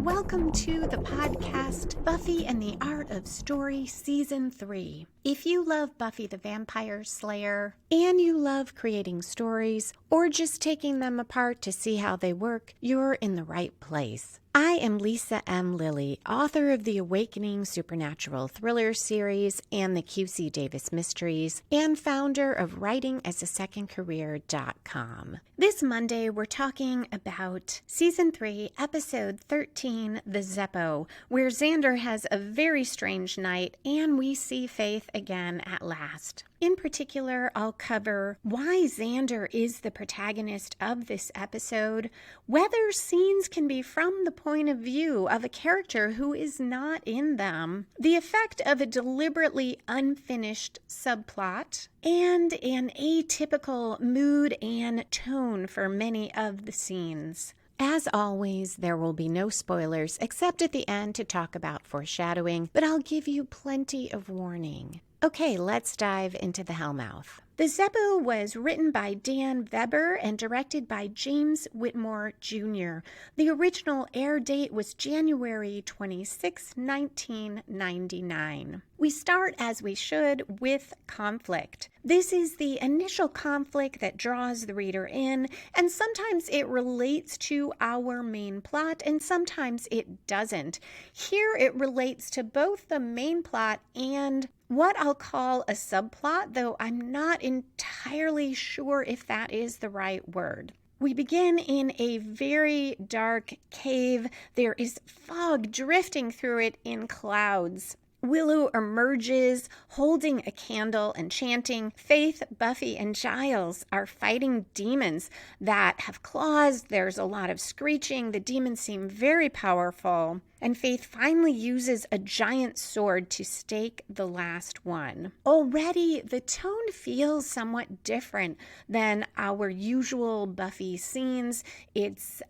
welcome to the podcast Buffy and the Art of Story Season 3. If you love Buffy the Vampire Slayer and you love creating stories or just taking them apart to see how they work, you're in the right place. I am Lisa M. Lilly, author of the Awakening Supernatural Thriller series and the QC Davis Mysteries, and founder of WritingAsASecondCareer.com. This Monday, we're talking about Season 3, Episode 13, The Zeppo, where Xander has a very strange night and we see Faith again at last. In particular, I'll cover why Xander is the protagonist of this episode, whether scenes can be from the point of view of a character who is not in them, the effect of a deliberately unfinished subplot, and an atypical mood and tone for many of the scenes. As always, there will be no spoilers except at the end to talk about foreshadowing, but I'll give you plenty of warning. Okay, let's dive into the Hellmouth. The Zeppo was written by Dan Weber and directed by James Whitmore Jr. The original air date was January 26, 1999. We start, as we should, with conflict. This is the initial conflict that draws the reader in, and sometimes it relates to our main plot, and sometimes it doesn't. Here it relates to both the main plot and what I'll call a subplot, though I'm not entirely sure if that is the right word. We begin in a very dark cave. There is fog drifting through it in clouds. Willow emerges, holding a candle and chanting. Faith, Buffy, and Giles are fighting demons that have claws. There's a lot of screeching. The demons seem very powerful. And Faith finally uses a giant sword to stake the last one. Already, the tone feels somewhat different than our usual Buffy scenes. It's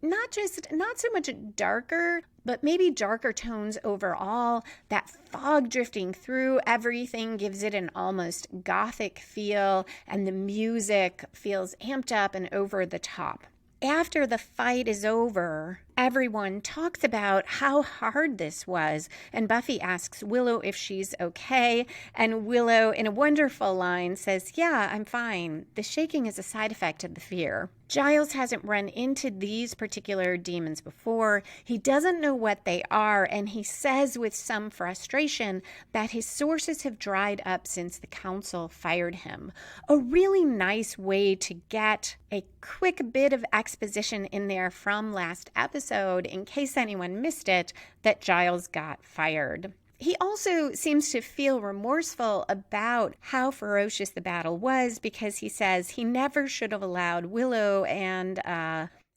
not so much darker, but maybe darker tones overall. That fog drifting through everything gives it an almost gothic feel, and the music feels amped up and over the top. After the fight is over, everyone talks about how hard this was, and Buffy asks Willow if she's okay, and Willow, in a wonderful line, says, "Yeah, I'm fine. The shaking is a side effect of the fear." Giles hasn't run into these particular demons before. He doesn't know what they are, and he says with some frustration that his sources have dried up since the council fired him. A really nice way to get a quick bit of exposition in there from last episode, in case anyone missed it, that Giles got fired. He also seems to feel remorseful about how ferocious the battle was, because he says he never should have allowed Willow and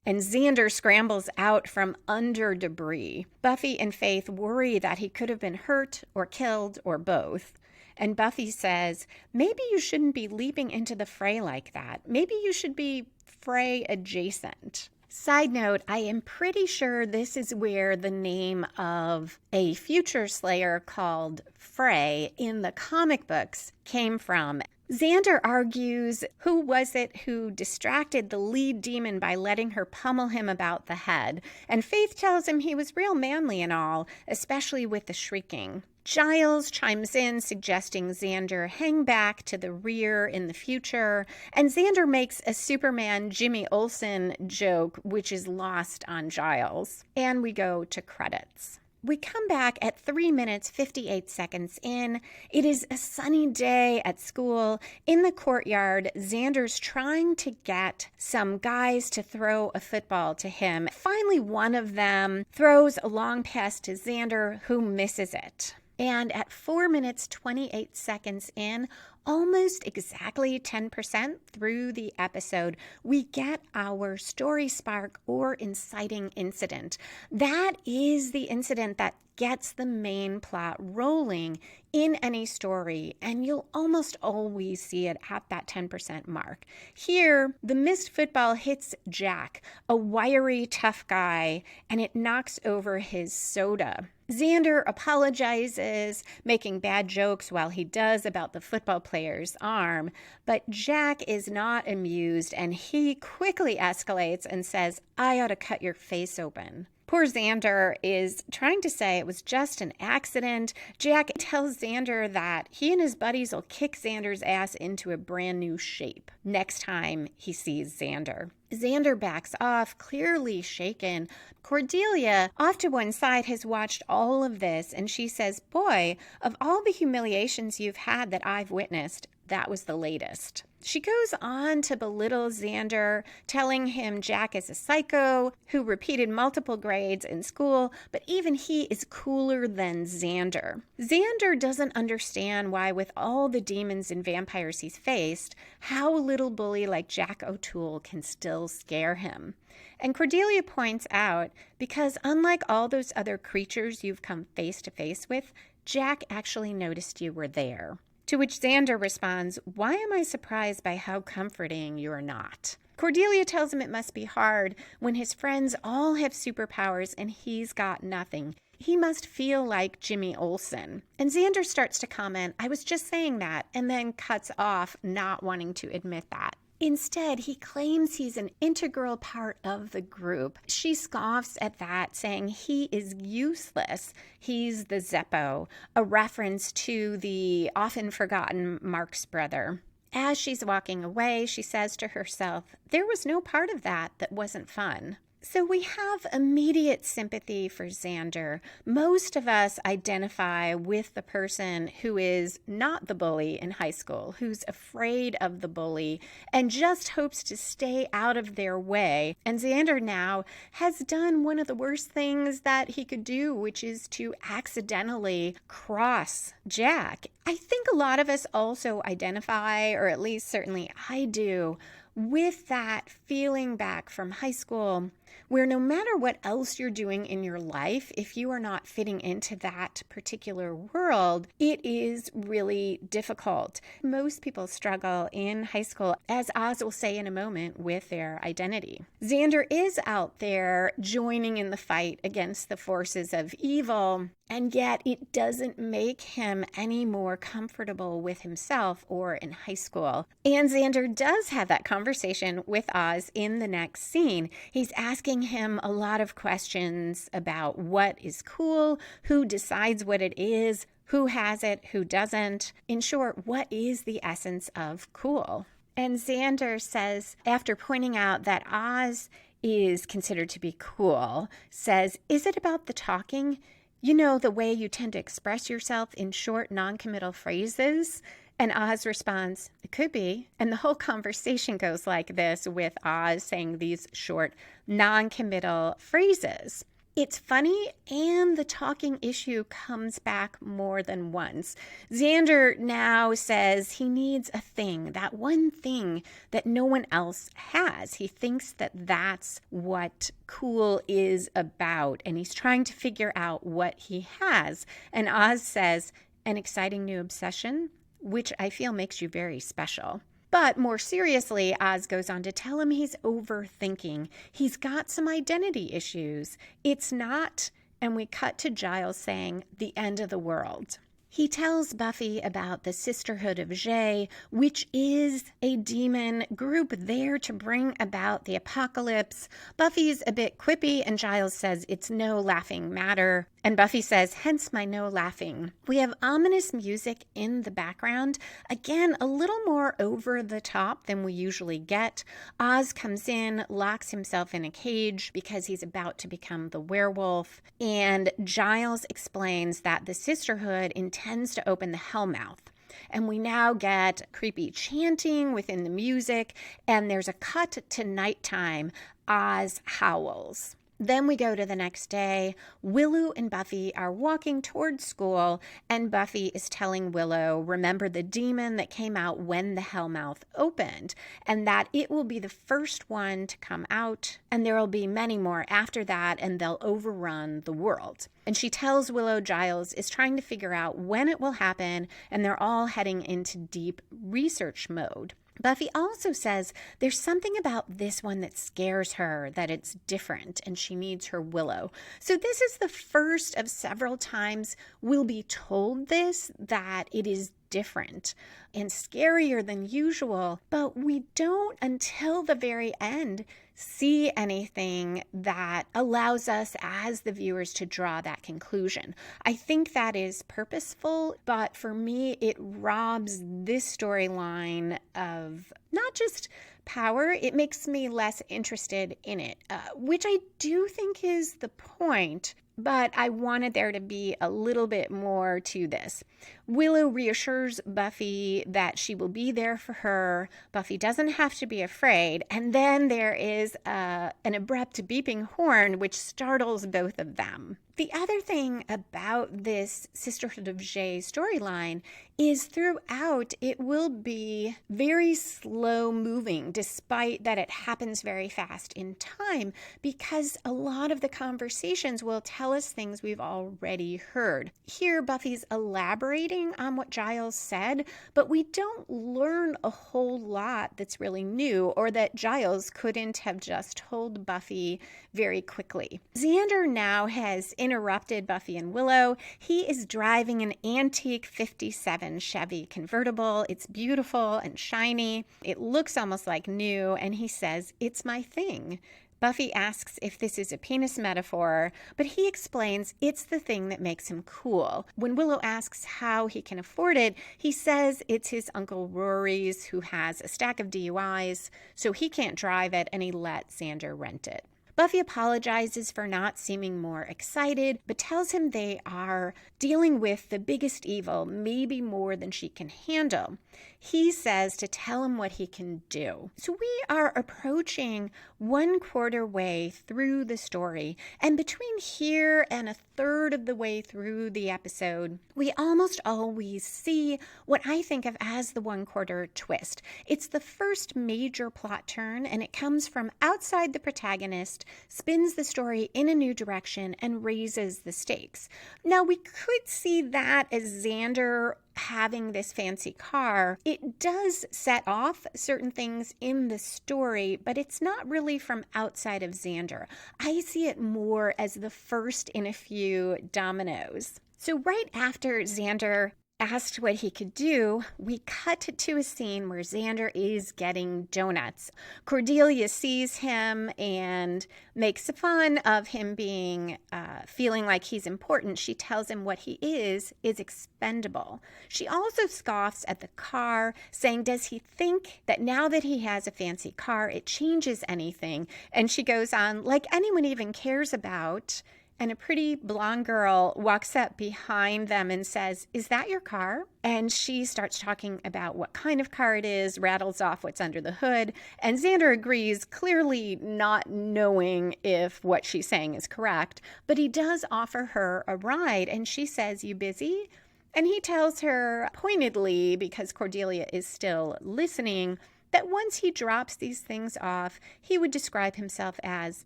Xander scrambles out from under debris. Buffy and Faith worry that he could have been hurt or killed or both. And Buffy says, maybe you shouldn't be leaping into the fray like that. Maybe you should be fray adjacent. Side note, I am pretty sure this is where the name of a future Slayer called Frey in the comic books came from. Xander argues, who was it who distracted the lead demon by letting her pummel him about the head? And Faith tells him he was real manly and all, especially with the shrieking. Giles chimes in, suggesting Xander hang back to the rear in the future, and Xander makes a Superman Jimmy Olsen joke, which is lost on Giles. And we go to credits. We come back at 3 minutes, 58 seconds in. It is a sunny day at school. In the courtyard, Xander's trying to get some guys to throw a football to him. Finally, one of them throws a long pass to Xander, who misses it. And at 4 minutes, 28 seconds in, almost exactly 10% through the episode, we get our story spark or inciting incident. That is the incident that gets the main plot rolling in any story, and you'll almost always see it at that 10% mark. Here, the missed football hits Jack, a wiry, tough guy, and it knocks over his soda. Xander apologizes, making bad jokes while he does about the football player's arm, but Jack is not amused, and he quickly escalates and says, "I ought to cut your face open." Poor Xander is trying to say it was just an accident. Jack tells Xander that he and his buddies will kick Xander's ass into a brand new shape next time he sees Xander. Xander backs off, clearly shaken. Cordelia, off to one side, has watched all of this, and she says, "Boy, of all the humiliations you've had that I've witnessed, that was the latest." She goes on to belittle Xander, telling him Jack is a psycho who repeated multiple grades in school, but even he is cooler than Xander. Xander doesn't understand why, with all the demons and vampires he's faced, how a little bully like Jack O'Toole can still scare him. And Cordelia points out, because unlike all those other creatures you've come face to face with, Jack actually noticed you were there. To which Xander responds, "Why am I surprised by how comforting you're not?" Cordelia tells him it must be hard when his friends all have superpowers and he's got nothing. He must feel like Jimmy Olsen. And Xander starts to comment, "I was just saying that," and then cuts off, not wanting to admit that. Instead, he claims he's an integral part of the group. She scoffs at that, saying he is useless. He's the Zeppo, a reference to the often forgotten Marx brother. As she's walking away, she says to herself, there was no part of that wasn't fun. So we have immediate sympathy for Xander. Most of us identify with the person who is not the bully in high school, who's afraid of the bully and just hopes to stay out of their way. And Xander now has done one of the worst things that he could do, which is to accidentally cross Jack. I think a lot of us also identify, or at least certainly I do, with that feeling back from high school where no matter what else you're doing in your life, if you are not fitting into that particular world, it is really difficult. Most people struggle in high school, as Oz will say in a moment, with their identity. Xander is out there joining in the fight against the forces of evil, and yet it doesn't make him any more comfortable with himself or in high school. And Xander does have that conversation with Oz in the next scene. He's asking him a lot of questions about what is cool, who decides what it is, who has it, who doesn't. In short, what is the essence of cool? And Xander says, after pointing out that Oz is considered to be cool, says, is it about the talking? You know, the way you tend to express yourself in short, non-committal phrases? And Oz responds, it could be. And the whole conversation goes like this, with Oz saying these short, non-committal phrases. It's funny, and the talking issue comes back more than once. Xander now says he needs a thing, that one thing that no one else has. He thinks that that's what cool is about, and he's trying to figure out what he has. And Oz says, an exciting new obsession, which I feel makes you very special. But more seriously, Oz goes on to tell him he's overthinking. He's got some identity issues. It's not, and we cut to Giles saying, the end of the world. He tells Buffy about the Sisterhood of Jay, which is a demon group there to bring about the apocalypse. Buffy's a bit quippy, and Giles says it's no laughing matter. And Buffy says, hence my no laughing. We have ominous music in the background. Again, a little more over the top than we usually get. Oz comes in, locks himself in a cage because he's about to become the werewolf. And Giles explains that the Sisterhood intends to open the Hellmouth. And we now get creepy chanting within the music. And there's a cut to nighttime. Oz howls. Then we go to the next day. Willow and Buffy are walking towards school, and Buffy is telling Willow, remember the demon that came out when the Hellmouth opened, and that it will be the first one to come out, and there will be many more after that, and they'll overrun the world. And she tells Willow Giles is trying to figure out when it will happen, and they're all heading into deep research mode. Buffy also says there's something about this one that scares her, that it's different, and she needs her Willow. So this is the first of several times we'll be told this, that it is different and scarier than usual, but we don't until the very end see anything that allows us as the viewers to draw that conclusion. I think that is purposeful, but for me, it robs this storyline of not just power, it makes me less interested in it, which I do think is the point. But I wanted there to be a little bit more to this. Willow reassures Buffy that she will be there for her. Buffy doesn't have to be afraid. And then there is an abrupt beeping horn, which startles both of them. The other thing about this Sisterhood of Jay storyline is throughout it will be very slow moving, despite that it happens very fast in time, because a lot of the conversations will tell us things we've already heard. Here, Buffy's elaborating on what Giles said, but we don't learn a whole lot that's really new or that Giles couldn't have just told Buffy very quickly. Xander now has interrupted Buffy and Willow. He is driving an antique 57 Chevy convertible. It's beautiful and shiny. It looks almost like new, and he says, "It's my thing." Buffy asks if this is a penis metaphor, but he explains it's the thing that makes him cool. When Willow asks how he can afford it, he says it's his Uncle Rory's, who has a stack of DUIs, so he can't drive it, and he lets Xander rent it. Buffy apologizes for not seeming more excited, but tells him they are dealing with the biggest evil, maybe more than she can handle. He says to tell him what he can do. So we are approaching 1/4 way through the story, and between here and 1/3 of the way through the episode, we almost always see what I think of as the 1/4 twist. It's the first major plot turn, and it comes from outside the protagonist, spins the story in a new direction, and raises the stakes. Now, we could see that as Xander having this fancy car. It does set off certain things in the story, but it's not really from outside of Xander. I see it more as the first in a few dominoes. So right after Xander asked what he could do, we cut to a scene where Xander is getting donuts. Cordelia sees him and makes fun of him being feeling like he's important. She tells him what he is expendable. She also scoffs at the car, saying, does he think that now that he has a fancy car, it changes anything? And she goes on, like anyone even cares about. And a pretty blonde girl walks up behind them and says, is that your car? And she starts talking about what kind of car it is, rattles off what's under the hood. And Xander agrees, clearly not knowing if what she's saying is correct. But he does offer her a ride, and she says, you busy? And he tells her pointedly, because Cordelia is still listening, that once he drops these things off, he would describe himself as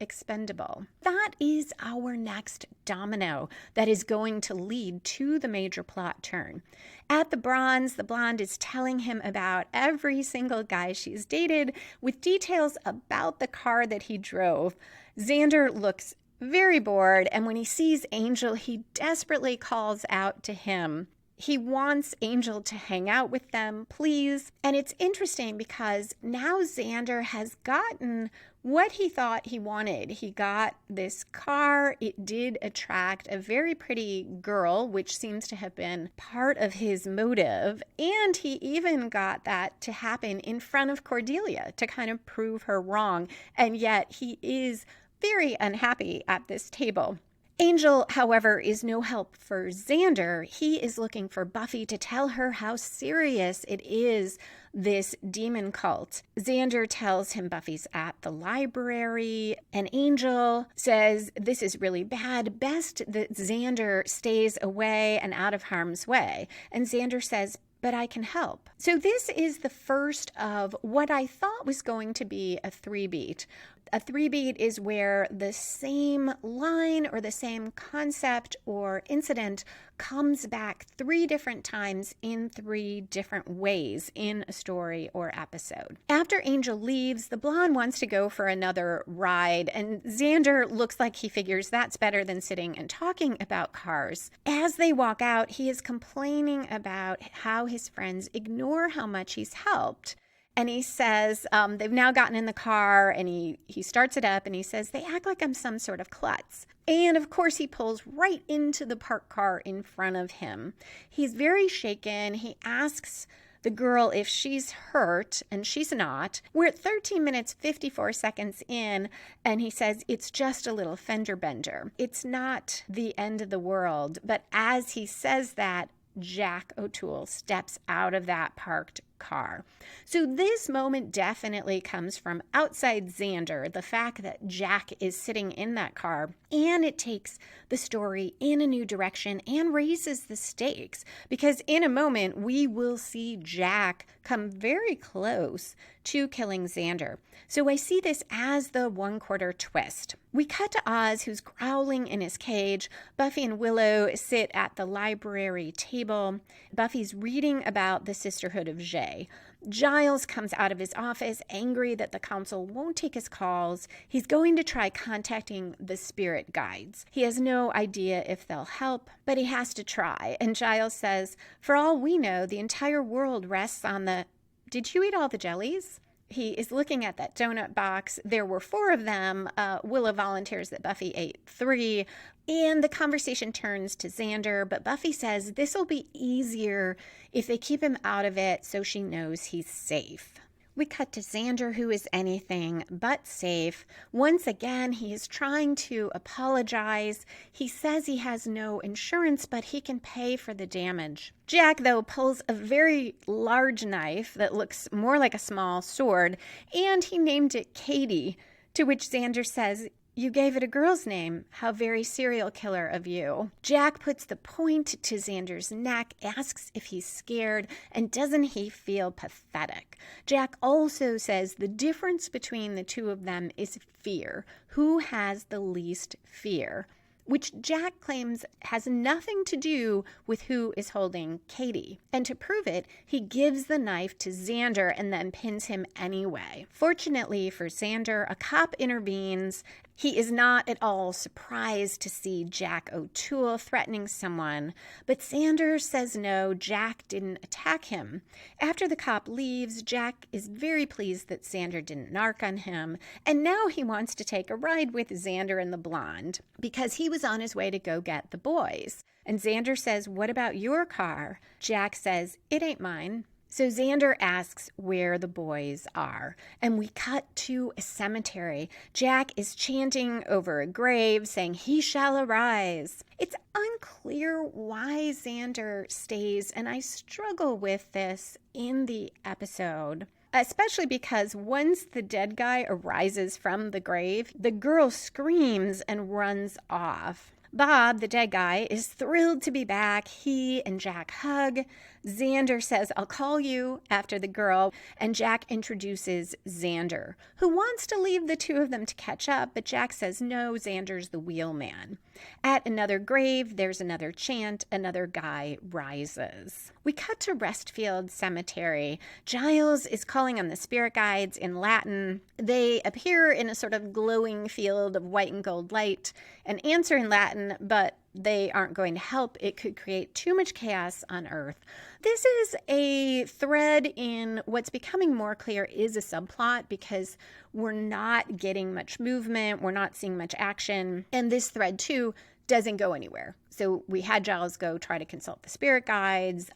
expendable. That is our next domino that is going to lead to the major plot turn. At the Bronze, the blonde is telling him about every single guy she's dated with details about the car that he drove. Xander looks very bored, and when he sees Angel, he desperately calls out to him. He wants Angel to hang out with them, please. And it's interesting because now Xander has gotten what he thought he wanted. He got this car. It did attract a very pretty girl, which seems to have been part of his motive. And he even got that to happen in front of Cordelia to kind of prove her wrong. And yet he is very unhappy at this table. Angel, however, is no help for Xander. He is looking for Buffy to tell her how serious it is, this demon cult. Xander tells him Buffy's at the library, and Angel says this is really bad. Best that Xander stays away and out of harm's way. And Xander says, but I can help. So this is the first of what I thought was going to be a 3-beat. A 3-beat is where the same line or the same concept or incident comes back 3 different times in 3 different ways in a story or episode. After Angel leaves, the blonde wants to go for another ride, and Xander looks like he figures that's better than sitting and talking about cars. As they walk out, he is complaining about how how his friends ignore how much he's helped. And he says, they've now gotten in the car, and he starts it up, and he says, they act like I'm some sort of klutz. And of course, he pulls right into the parked car in front of him. He's very shaken. He asks the girl if she's hurt, and she's not. We're at 13 minutes, 54 seconds in, and he says, it's just a little fender bender. It's not the end of the world. But as he says that, Jack O'Toole steps out of that parked car. So this moment definitely comes from outside Xander, the fact that Jack is sitting in that car, and it takes the story in a new direction and raises the stakes, because in a moment we will see Jack come very close to killing Xander. So I see this as the 1/4 twist. We cut to Oz, who's growling in his cage. Buffy and Willow sit at the library table. Buffy's reading about the Sisterhood of Jay. Giles comes out of his office angry that the council won't take his calls. He's going to try contacting the spirit guides. He has no idea if they'll help, but he has to try. And Giles says, for all we know, the entire world rests on the... Did you eat all the jellies? He is looking at that donut box. There were 4 of them. Willow volunteers that Buffy ate 3. And the conversation turns to Xander, but Buffy says this will be easier if they keep him out of it so she knows he's safe. We cut to Xander, who is anything but safe. Once again, he is trying to apologize. He says he has no insurance, but he can pay for the damage. Jack, though, pulls a very large knife that looks more like a small sword, and he named it Katie, to which Xander says, you gave it a girl's name. How very serial killer of you. Jack puts the point to Xander's neck, asks if he's scared, and doesn't he feel pathetic? Jack also says the difference between the two of them is fear. Who has the least fear? Which Jack claims has nothing to do with who is holding Katie. And to prove it, he gives the knife to Xander and then pins him anyway. Fortunately for Xander, a cop intervenes. He is not at all surprised to see Jack O'Toole threatening someone, but Xander says no, Jack didn't attack him. After the cop leaves, Jack is very pleased that Xander didn't narc on him, and now he wants to take a ride with Xander and the blonde, because he was on his way to go get the boys. And Xander says, what about your car? Jack says, it ain't mine. So Xander asks where the boys are, and we cut to a cemetery. Jack is chanting over a grave, saying, he shall arise. It's unclear why Xander stays, and I struggle with this in the episode. Especially because once the dead guy arises from the grave, the girl screams and runs off. Bob, the dead guy, is thrilled to be back. He and Jack hug. Xander says, I'll call you after the girl, and Jack introduces Xander, who wants to leave the two of them to catch up, but Jack says no, Xander's the wheelman. At another grave, there's another chant, another guy rises. We cut to Restfield Cemetery. Giles is calling on the spirit guides in Latin. They appear in a sort of glowing field of white and gold light and answer in Latin, but they aren't going to help. It could create too much chaos on Earth. This is a thread in what's becoming more clear is a subplot, because we're not getting much movement. We're not seeing much action. And this thread, too, doesn't go anywhere. So we had Giles go try to consult the spirit guides.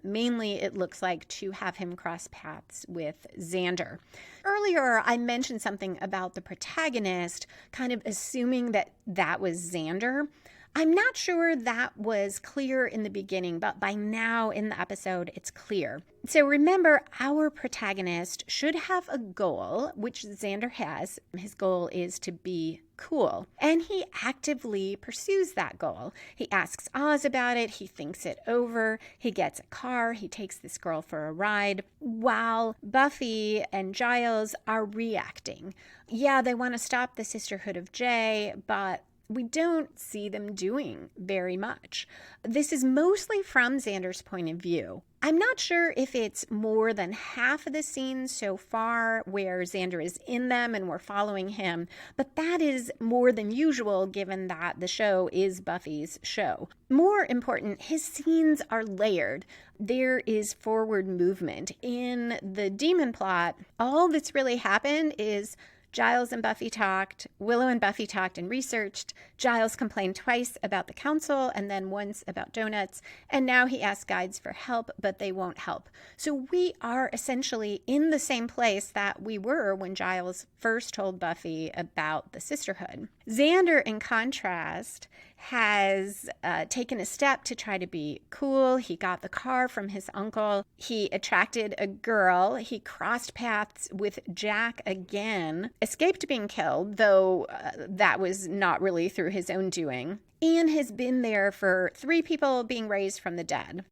Mainly, it looks like to have him cross paths with Xander. Earlier, I mentioned something about the protagonist, kind of assuming that that was Xander. I'm not sure that was clear in the beginning, but by now in the episode, it's clear. So remember, our protagonist should have a goal, which Xander has. His goal is to be cool, and he actively pursues that goal. He asks Oz about it. He thinks it over. He gets a car. He takes this girl for a ride, while Buffy and Giles are reacting. Yeah, they want to stop the Sisterhood of Jay, but we don't see them doing very much. This is mostly from Xander's point of view. I'm not sure if it's more than half of the scenes so far where Xander is in them and we're following him, but that is more than usual given that the show is Buffy's show. More important, his scenes are layered. there is forward movement. In the demon plot, all that's really happened is Giles and Buffy talked, Willow and Buffy talked and researched. Giles complained twice about the council and then once about donuts. And now he asks guides for help, but they won't help. So we are essentially in the same place that we were when Giles first told Buffy about the sisterhood. Xander, in contrast, has taken a step to try to be cool. He got the car from his uncle. He attracted a girl. He crossed paths with Jack again, escaped being killed, though that was not really through his own doing, and has been there for 3 people being raised from the dead.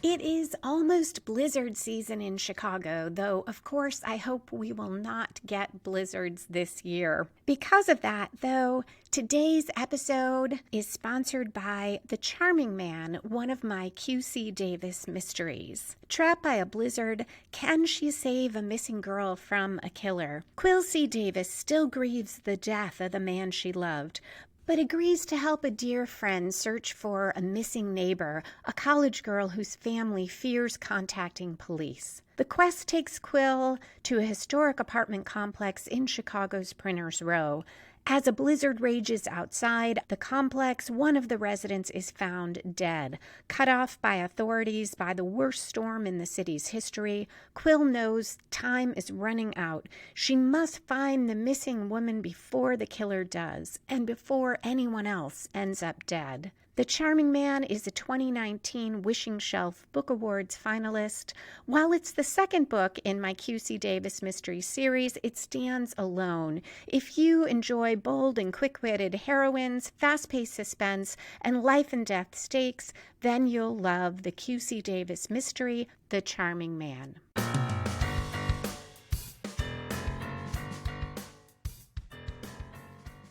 It is almost blizzard season in Chicago, though, of course, I hope we will not get blizzards this year. Because of that, though, today's episode is sponsored by The Charming Man, one of my QC Davis mysteries. Trapped by a blizzard, can she save a missing girl from a killer? Quill C. Davis still grieves the death of the man she loved, but agrees to help a dear friend search for a missing neighbor, a college girl whose family fears contacting police. The quest takes Quill to a historic apartment complex in Chicago's Printers Row. As a blizzard rages outside the complex, one of the residents is found dead. Cut off by authorities by the worst storm in the city's history, Quill knows time is running out. She must find the missing woman before the killer does, and before anyone else ends up dead. The Charming Man is a 2019 Wishing Shelf Book Awards finalist. While it's the second book in my QC Davis mystery series, it stands alone. If you enjoy bold and quick-witted heroines, fast-paced suspense, and life and death stakes, then you'll love the QC Davis mystery, The Charming Man.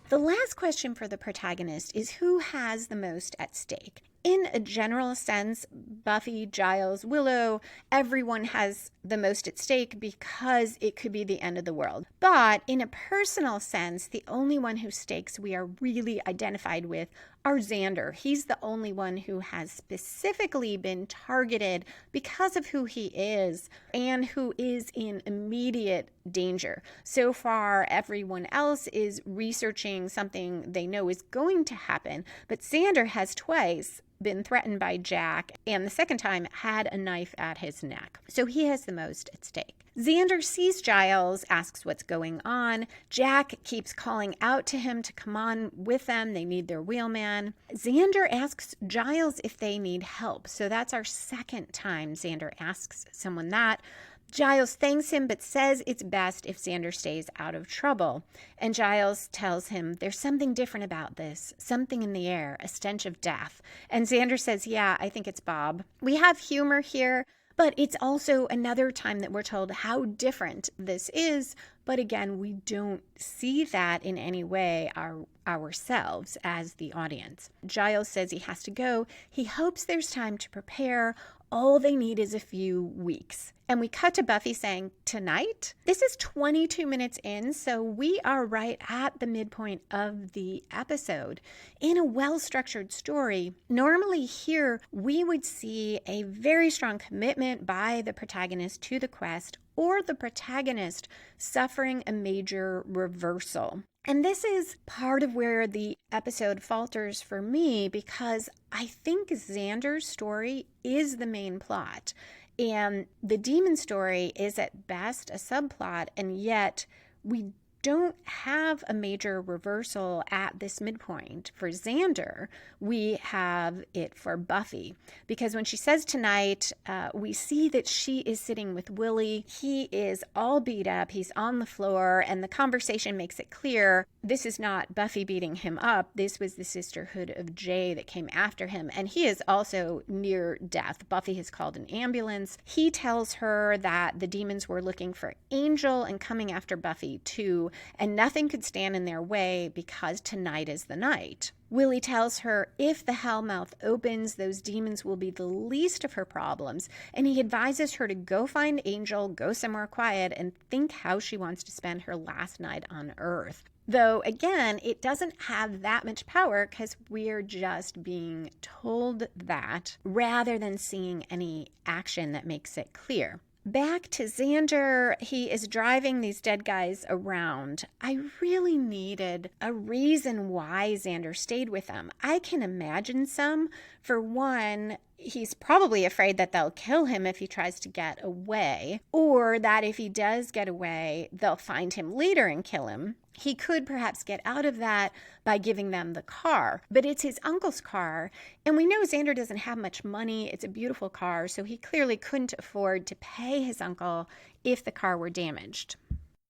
The last question for the protagonist is who has the most at stake. In a general sense, Buffy, Giles, Willow, everyone has the most at stake because it could be the end of the world. But in a personal sense, the only one whose stakes we are really identified with are Xander. He's the only one who has specifically been targeted because of who he is and who is in immediate danger. So far, everyone else is researching something they know is going to happen, but Xander has twice been threatened by Jack, and the second time had a knife at his neck. So he has the most at stake. Xander sees Giles, asks what's going on. Jack keeps calling out to him to come on with them. They need their wheelman. Xander asks Giles if they need help. So that's our second time Xander asks someone that. Giles thanks him but says it's best if Xander stays out of trouble. And Giles tells him there's something different about this, something in the air, a stench of death. And Xander says, yeah, I think it's Bob. We have humor here, but it's also another time that we're told how different this is. But again, we don't see that in any way ourselves as the audience. Giles says he has to go. He hopes there's time to prepare. All they need is a few weeks. And we cut to Buffy saying, tonight? This is 22 minutes in, so we are right at the midpoint of the episode. In a well-structured story, normally here we would see a very strong commitment by the protagonist to the quest, or the protagonist suffering a major reversal. And this is part of where the episode falters for me because I think Xander's story is the main plot. And the demon story is at best a subplot, and yet we don't have a major reversal at this midpoint. For Xander, we have it for Buffy. Because when she says tonight, we see that she is sitting with Willie. He is all beat up. He's on the floor. And the conversation makes it clear this is not Buffy beating him up. This was the Sisterhood of Jay that came after him. And he is also near death. Buffy has called an ambulance. He tells her that the demons were looking for Angel and coming after Buffy too. And nothing could stand in their way because tonight is the night. Willie tells her if the Hellmouth opens, those demons will be the least of her problems, and he advises her to go find Angel, go somewhere quiet, and think how she wants to spend her last night on Earth. Though, again, it doesn't have that much power because we're just being told that rather than seeing any action that makes it clear. Back to Xander, he is driving these dead guys around. I really needed a reason why Xander stayed with them. I can imagine some. For one, he's probably afraid that they'll kill him if he tries to get away, or that if he does get away, they'll find him later and kill him. He could perhaps get out of that by giving them the car, but it's his uncle's car, and we know Xander doesn't have much money. It's a beautiful car, so he clearly couldn't afford to pay his uncle if the car were damaged.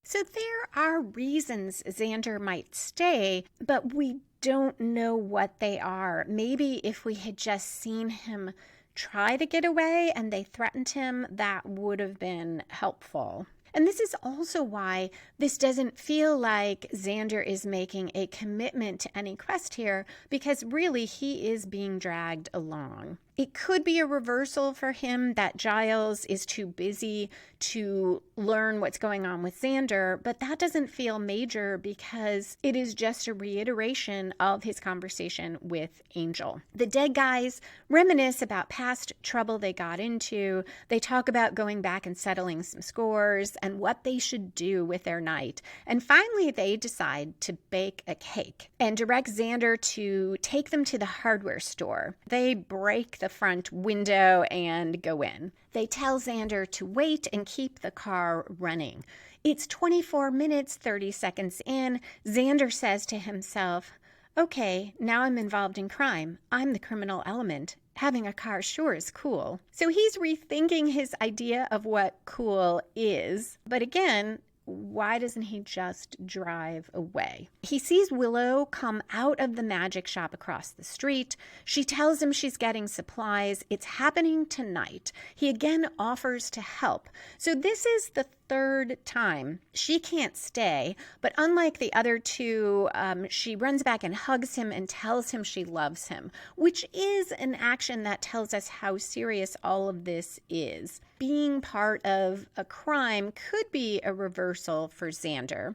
So there are reasons Xander might stay, but we don't know what they are. Maybe if we had just seen him try to get away and they threatened him, that would have been helpful. And this is also why this doesn't feel like Xander is making a commitment to any quest here, because really he is being dragged along. It could be a reversal for him that Giles is too busy to learn what's going on with Xander, but that doesn't feel major because it is just a reiteration of his conversation with Angel. The dead guys reminisce about past trouble they got into. They talk about going back and settling some scores and what they should do with their night. And finally, they decide to bake a cake and direct Xander to take them to the hardware store. They break the front window and go in. They tell Xander to wait and keep the car running. It's 24 minutes, 30 seconds in. Xander says to himself, okay, now I'm involved in crime. I'm the criminal element. Having a car sure is cool. So he's rethinking his idea of what cool is. But again, why doesn't he just drive away? He sees Willow come out of the magic shop across the street. She tells him she's getting supplies. It's happening tonight. He again offers to help. So this is the third time. She can't stay, but unlike the other two, she runs back and hugs him and tells him she loves him, which is an action that tells us how serious all of this is. Being part of a crime could be a reversal for Xander.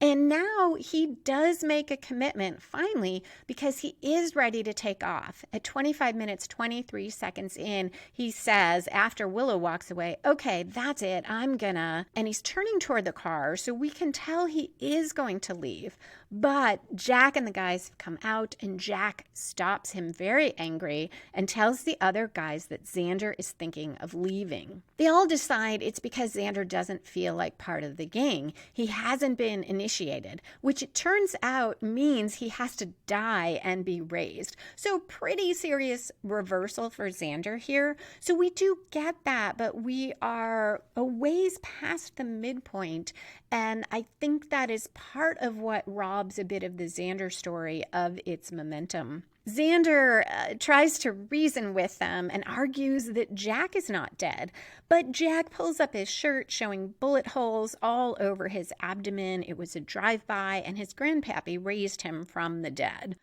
And now he does make a commitment, finally, because he is ready to take off. At 25 minutes, 23 seconds in, he says, after Willow walks away, okay, that's it, I'm gonna. And he's turning toward the car, so we can tell he is going to leave. But Jack and the guys have come out, and Jack stops him very angry and tells the other guys that Xander is thinking of leaving. They all decide it's because Xander doesn't feel like part of the gang. He hasn't been initiated, which it turns out means he has to die and be raised. So pretty serious reversal for Xander here. So we do get that, but we are a ways past the midpoint, and I think that is part of what robs a bit of the Xander story of its momentum. Xander tries to reason with them and argues that Jack is not dead, but Jack pulls up his shirt showing bullet holes all over his abdomen. It was a drive-by, and his grandpappy raised him from the dead.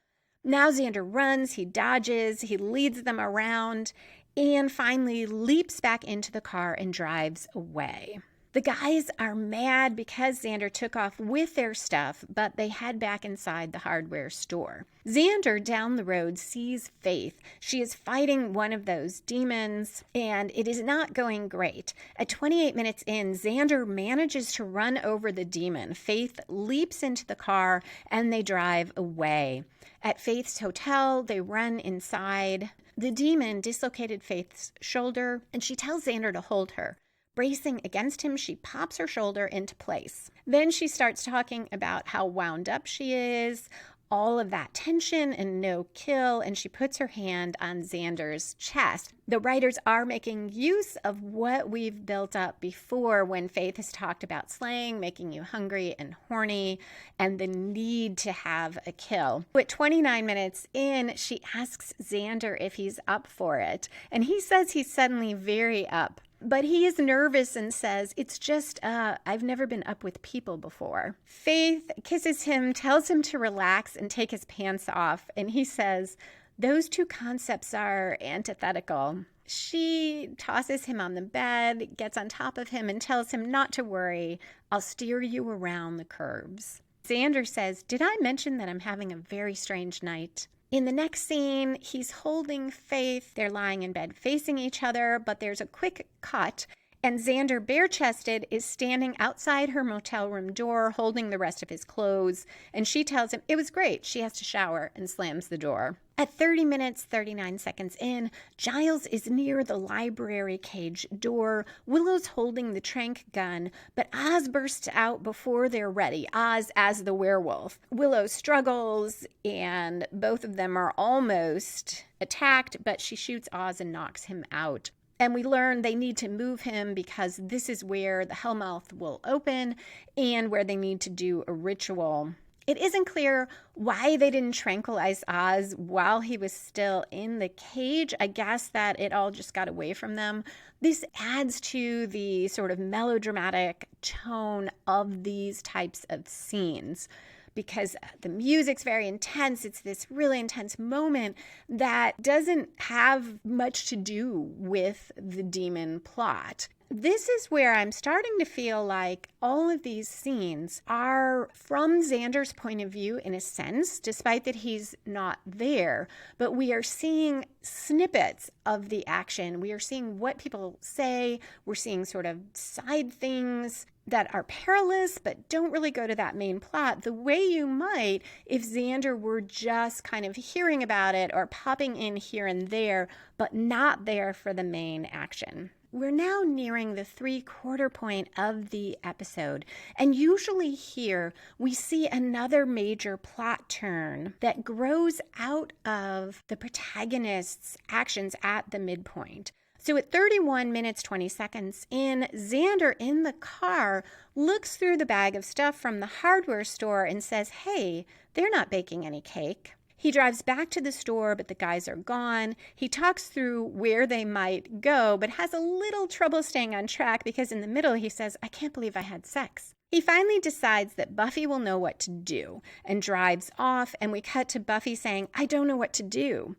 Now Xander runs, he dodges, he leads them around, and finally leaps back into the car and drives away. The guys are mad because Xander took off with their stuff, but they head back inside the hardware store. Xander down the road sees Faith. She is fighting one of those demons, and it is not going great. At 28 minutes in, Xander manages to run over the demon. Faith leaps into the car, and they drive away. At Faith's hotel, they run inside. The demon dislocated Faith's shoulder, and she tells Xander to hold her. Bracing against him, she pops her shoulder into place. Then she starts talking about how wound up she is, all of that tension and no kill, and she puts her hand on Xander's chest. The writers are making use of what we've built up before when Faith has talked about slaying, making you hungry and horny, and the need to have a kill. But 29 minutes in, she asks Xander if he's up for it, and he says he's suddenly very up. But he is nervous and says, it's just, I've never been up with people before. Faith kisses him, tells him to relax and take his pants off. And he says, those two concepts are antithetical. She tosses him on the bed, gets on top of him and tells him not to worry. I'll steer you around the curves. Xander says, "Did I mention that I'm having a very strange night?" In the next scene, he's holding Faith. They're lying in bed facing each other, but there's a quick cut, and Xander, bare-chested, is standing outside her motel room door holding the rest of his clothes, and she tells him it was great, she has to shower, and slams the door. At 30 minutes, 39 seconds in, Giles is near the library cage door. Willow's holding the tranq gun, but Oz bursts out before they're ready, Oz as the werewolf. Willow struggles, and both of them are almost attacked, but she shoots Oz and knocks him out. And we learn they need to move him because this is where the Hellmouth will open and where they need to do a ritual. It isn't clear why they didn't tranquilize Oz while he was still in the cage. I guess that it all just got away from them. This adds to the sort of melodramatic tone of these types of scenes, because the music's very intense. It's this really intense moment that doesn't have much to do with the demon plot. This is where I'm starting to feel like all of these scenes are from Xander's point of view in a sense, despite that he's not there. But we are seeing snippets of the action. We are seeing what people say. We're seeing sort of side things that are perilous but don't really go to that main plot the way you might if Xander were just kind of hearing about it or popping in here and there, but not there for the main action. We're now nearing the 3/4 point of the episode, and usually here we see another major plot turn that grows out of the protagonist's actions at the midpoint. So at 31 minutes, 20 seconds in, Xander in the car looks through the bag of stuff from the hardware store and says, "Hey, they're not baking any cake." He drives back to the store, but the guys are gone. He talks through where they might go, but has a little trouble staying on track because in the middle he says, "I can't believe I had sex." He finally decides that Buffy will know what to do and drives off, and we cut to Buffy saying, "I don't know what to do."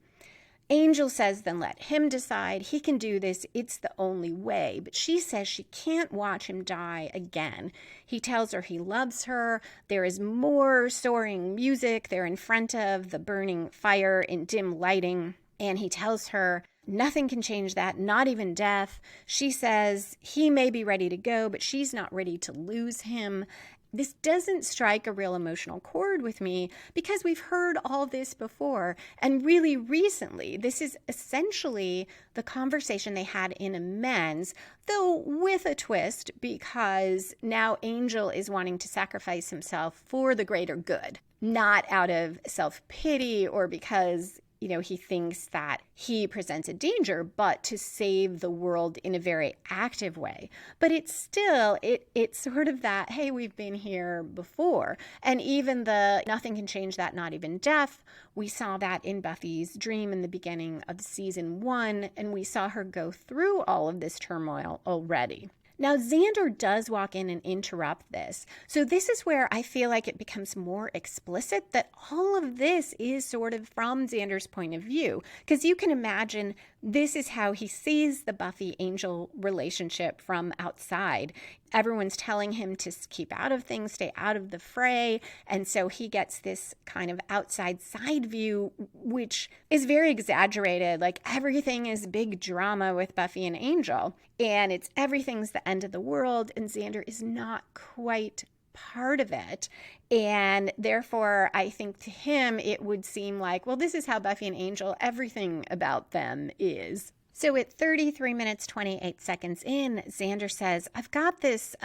Angel says then let him decide. He can do this. It's the only way. But she says she can't watch him die again. He tells her he loves her. There is more soaring music. They're in front of the burning fire in dim lighting. And he tells her nothing can change that, not even death. She says he may be ready to go, but she's not ready to lose him. This doesn't strike a real emotional chord with me because we've heard all this before. And really recently, this is essentially the conversation they had in Amends, though with a twist because now Angel is wanting to sacrifice himself for the greater good, not out of self-pity or because he thinks that he presents a danger, but to save the world in a very active way. But it's still, it's sort of that, hey, we've been here before. And even the nothing can change that, not even death. We saw that in Buffy's dream in the beginning of season 1, and we saw her go through all of this turmoil already. Now, Xander does walk in and interrupt this. So this is where I feel like it becomes more explicit that all of this is sort of from Xander's point of view. Because you can imagine this is how he sees the Buffy-Angel relationship from outside. Everyone's telling him to keep out of things, stay out of the fray. And so he gets this kind of outside side view, which is very exaggerated. Like everything is big drama with Buffy and Angel. And it's everything's the end of the world. And Xander is not quite part of it. And therefore, I think to him, it would seem like, well, this is how Buffy and Angel, everything about them is. So at 33 minutes, 28 seconds in, Xander says, I've got this,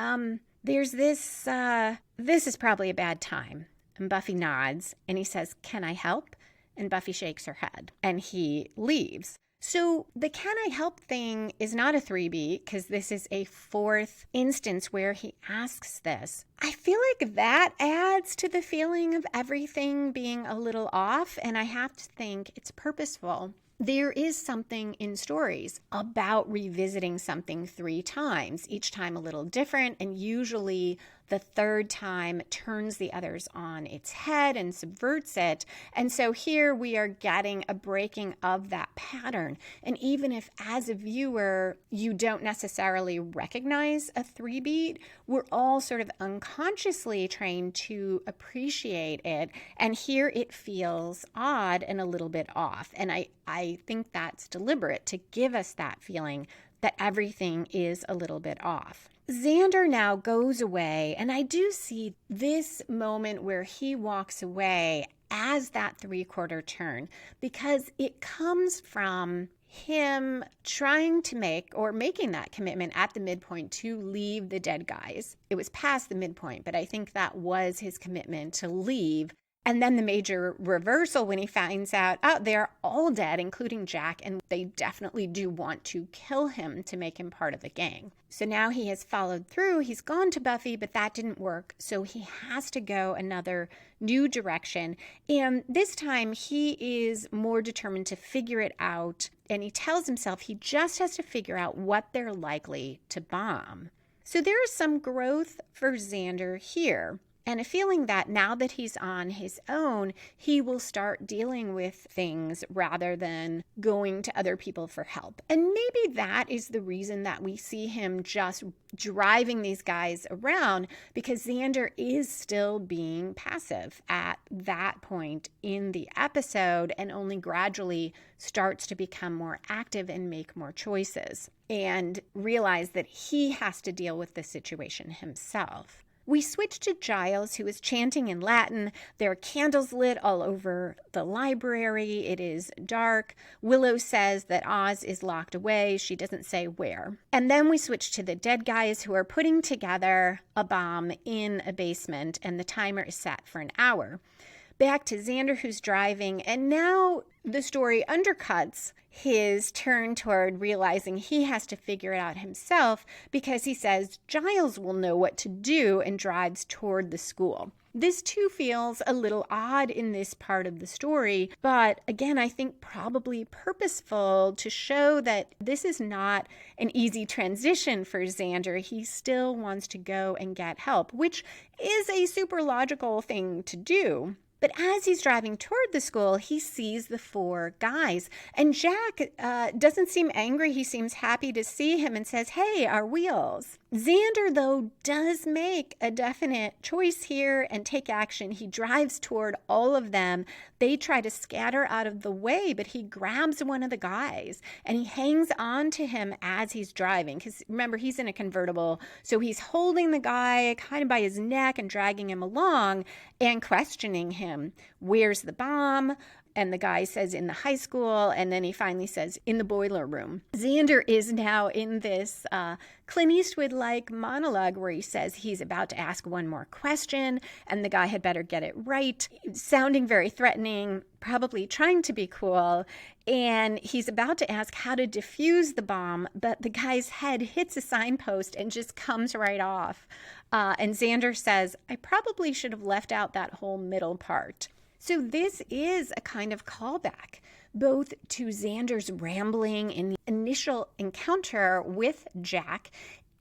there's this, this is probably a bad time. And Buffy nods and he says, can I help? And Buffy shakes her head and he leaves. So the can I help thing is not a 3B because this is a 4th instance where he asks this. I feel like that adds to the feeling of everything being a little off, and I have to think it's purposeful. There is something in stories about revisiting something 3 times, each time a little different, and usually The third time turns the others on its head and subverts it. And so here we are getting a breaking of that pattern. And even if as a viewer you don't necessarily recognize a 3-beat, we're all sort of unconsciously trained to appreciate it. And here it feels odd and a little bit off. And I think that's deliberate to give us that feeling that everything is a little bit off. Xander now goes away, and I do see this moment where he walks away as that 3/4 turn, because it comes from him trying to making that commitment at the midpoint to leave the dead guys. It was past the midpoint, but I think that was his commitment to leave. And then the major reversal when he finds out, oh, they're all dead, including Jack, and they definitely do want to kill him to make him part of the gang. So now he has followed through. He's gone to Buffy, but that didn't work. So he has to go another new direction. And this time he is more determined to figure it out. And he tells himself he just has to figure out what they're likely to bomb. So there is some growth for Xander here. And a feeling that now that he's on his own, he will start dealing with things rather than going to other people for help. And maybe that is the reason that we see him just driving these guys around, because Xander is still being passive at that point in the episode and only gradually starts to become more active and make more choices and realize that he has to deal with the situation himself. We switch to Giles, who is chanting in Latin. There are candles lit all over the library. It is dark. Willow says that Oz is locked away. She doesn't say where. And then we switch to the dead guys who are putting together a bomb in a basement, and the timer is set for an hour. Back to Xander, who's driving, and now the story undercuts his turn toward realizing he has to figure it out himself, because he says Giles will know what to do and drives toward the school. This too feels a little odd in this part of the story, but again, I think probably purposeful to show that this is not an easy transition for Xander. He still wants to go and get help, which is a super logical thing to do. But as he's driving toward the school, he sees the 4 guys. And Jack doesn't seem angry. He seems happy to see him and says, hey, our wheels. Xander, though, does make a definite choice here and take action. He drives toward all of them. They try to scatter out of the way, but he grabs one of the guys and he hangs on to him as he's driving. Because remember, he's in a convertible, so he's holding the guy kind of by his neck and dragging him along and questioning him. Where's the bomb? And the guy says in the high school, and then he finally says in the boiler room. Xander is now in this Clint Eastwood-like monologue where he says he's about to ask one more question and the guy had better get it right, sounding very threatening, probably trying to be cool. And he's about to ask how to defuse the bomb, but the guy's head hits a signpost and just comes right off. And Xander says, I probably should have left out that whole middle part. So this is a kind of callback both to Xander's rambling in the initial encounter with Jack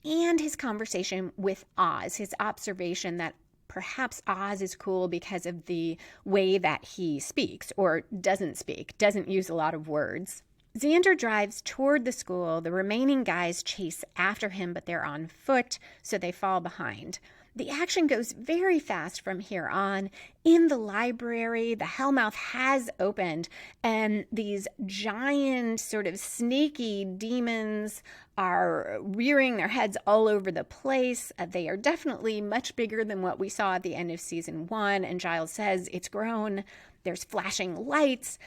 and his conversation with Oz, his observation that perhaps Oz is cool because of the way that he speaks or doesn't speak, doesn't use a lot of words. Xander drives toward the school. The remaining guys chase after him, but they're on foot, so they fall behind. The action goes very fast from here on. In the library, the Hellmouth has opened, and these giant, sort of snaky demons are rearing their heads all over the place. They are definitely much bigger than what we saw at the end of season 1, and Giles says it's grown. There's flashing lights,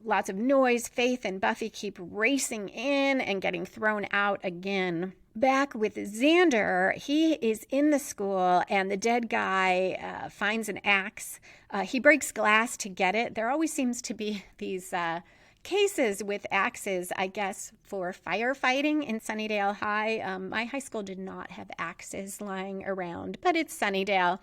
lots of noise. Faith and Buffy keep racing in and getting thrown out again. Back with Xander, he is in the school and the dead guy finds an axe. He breaks glass to get it. There always seems to be these cases with axes, I guess, for firefighting in Sunnydale High. My high school did not have axes lying around, but it's Sunnydale.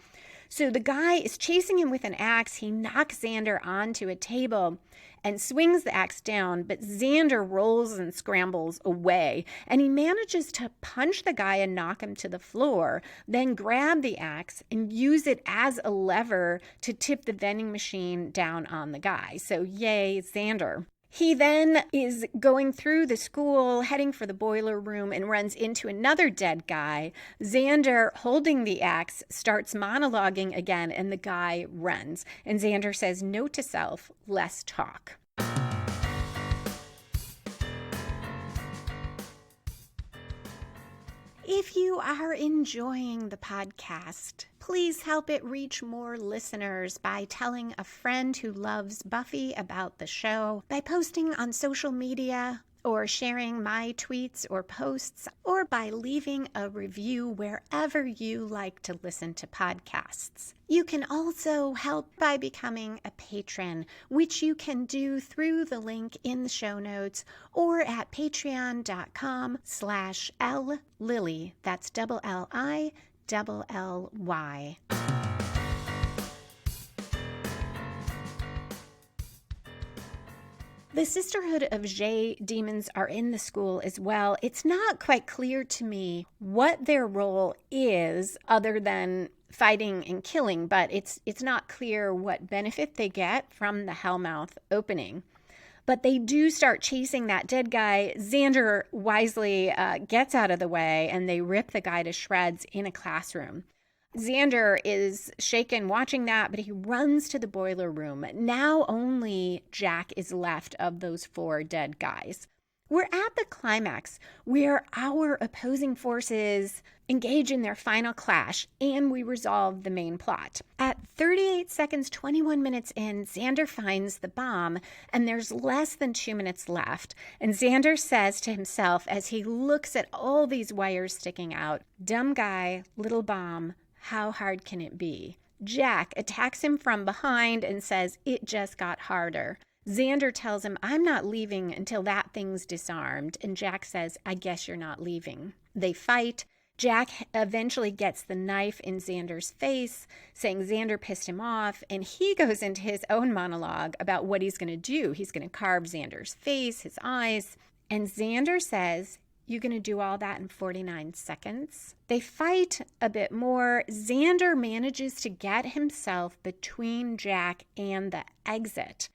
So the guy is chasing him with an axe. He knocks Xander onto a table and swings the axe down, but Xander rolls and scrambles away, and he manages to punch the guy and knock him to the floor, then grab the axe and use it as a lever to tip the vending machine down on the guy. So yay, Xander. He then is going through the school, heading for the boiler room, and runs into another dead guy. Xander, holding the axe, starts monologuing again, and the guy runs. And Xander says, note to self, less talk. If you are enjoying the podcast, please help it reach more listeners by telling a friend who loves Buffy about the show, by posting on social media, or sharing my tweets or posts, or by leaving a review wherever you like to listen to podcasts. You can also help by becoming a patron, which you can do through the link in the show notes or at patreon.com/LLily. That's LLILLY. The Sisterhood of Jay Demons are in the school as well. It's not quite clear to me what their role is other than fighting and killing, but it's not clear what benefit they get from the Hellmouth opening. But they do start chasing that dead guy. Xander wisely gets out of the way, and they rip the guy to shreds in a classroom. Xander is shaken watching that, but he runs to the boiler room. Now only Jack is left of those 4 dead guys. We're at the climax where our opposing forces engage in their final clash, and we resolve the main plot. At 38 seconds, 21 minutes in, Xander finds the bomb, and there's less than 2 minutes left. And Xander says to himself as he looks at all these wires sticking out, dumb guy, little bomb, how hard can it be? Jack attacks him from behind and says, it just got harder. Xander tells him, I'm not leaving until that thing's disarmed. And Jack says, I guess you're not leaving. They fight. Jack eventually gets the knife in Xander's face, saying Xander pissed him off. And he goes into his own monologue about what he's going to do. He's going to carve Xander's face, his eyes. And Xander says, you're going to do all that in 49 seconds. They fight a bit more. Xander manages to get himself between Jack and the exit.